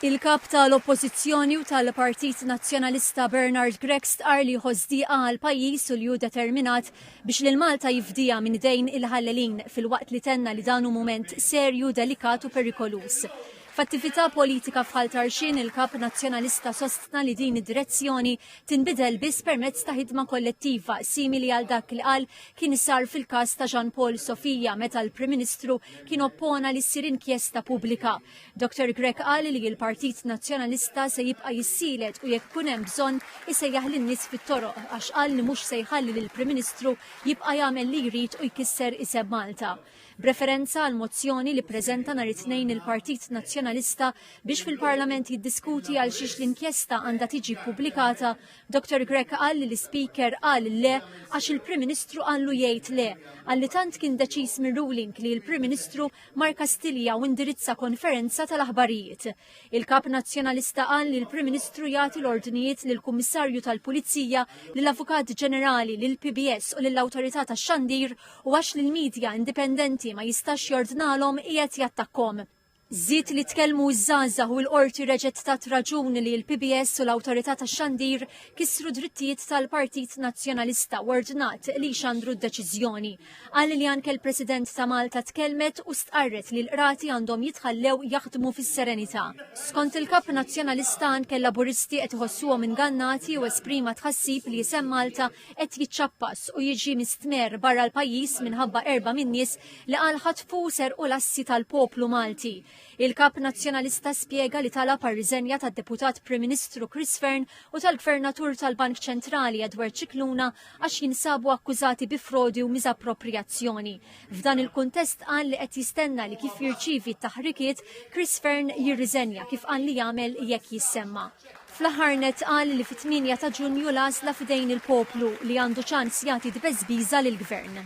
Il-kap tal-Oppożizzjoni u tal-Partit Nazzjonalista Bernard Gregg stqar li ħosdiqa għal pajjiż u li hu determinat biex lil Malta jifdija minn dejn il-ħallelin fil-waqt li tenna li dan hu mument serju, delikat u perikolus. F'attività politika f'ħal tarxin il-kap nazzjonalista sostna li din id-direzzjoni tinbidel biss permezz ta' ħidma kollettiva simili għal dak li qal kien isar fil-każ ta' Jean Paul Sofija meta l-Prim Ministru kien oppona li ssir inkjesta pubblika. Dr. Gregg qal li l-Partit Nazzjonalista se jibqa' jissielet u jekk kun hemm bżonn isejjaħ lin-nies fit-toroq għax qal li mhux se jħalli lill-Prim Ministru jibqa' jagħmel li jrid u jkisser isem Malta. B'referenza għal mozzjoni li preżenta nhar it-tnejn il-Partit Nazzjonalista biex fil-Parlament jiddiskuti għal xiex l-inkjesta għandha tiġi pubblikata, Dr. Gregg qal li l-Speaker qal le għax il-Prim Ministru qallu jgħid le, għalli tant kien deċiż mir-ruling li l-Prim Ministru mar kastilja u indirizza konferenza tal-aħbarijiet. Il-Kap Nazzjonalista qal li l-Prim Ministru jagħti l-ordnijiet lill-Kummissarju tal-Pulizija, lill-Avukat Ġenerali, lill-PBS u lill-Awtorità tax-Xandir u għax lill-Midja indipendenti ma jistax jordnalhom qiegħed jattakkhom. Żied li tkellmu ż-żgħażagħ u l-qorti reġgħet tat raġuni li l-PBS u l-Awtorità tax-Xandir kissru drittijiet tal-Partit Nazzjonalista u ordnat li xandru d-deċiżjoni. Qal li anke l-President ta' Malta tkellmet u stqarret li l-qrati għandhom jitħallew jaħdmu fis-serenità. Skont il-Kap Nazzjonalista anke l-laburisti qed iħossuhom ingannati u esprima tħassib li isem Malta qed jiċċappas u jiġi mistmer barra l-pajjiż minħabba erba' min-nies li qal ħatfu serqu l-assi tal-poplu Malti. Il-Kap Nazzjonalista spjega li talab għar-riżenja tad-Deputat Prim Ministru Chris Fearn u tal-Gvernatur tal-Bank Ċentrali Edward Cicluna għax jinsabu akkużati bi frodi u miżappropriazzjoni. F'dan il-kuntest qal li qed jistenna li kif jirċievi t-taħrikiet Chris Fearn jirriżenja kif qal li jagħmel jekk jissemma. Fl-aħħar qal li fit-8 ta' Ġunju l-għażla f'idejn il-poplu li għandu ċans jagħti dbeżbiża lill-Gvern.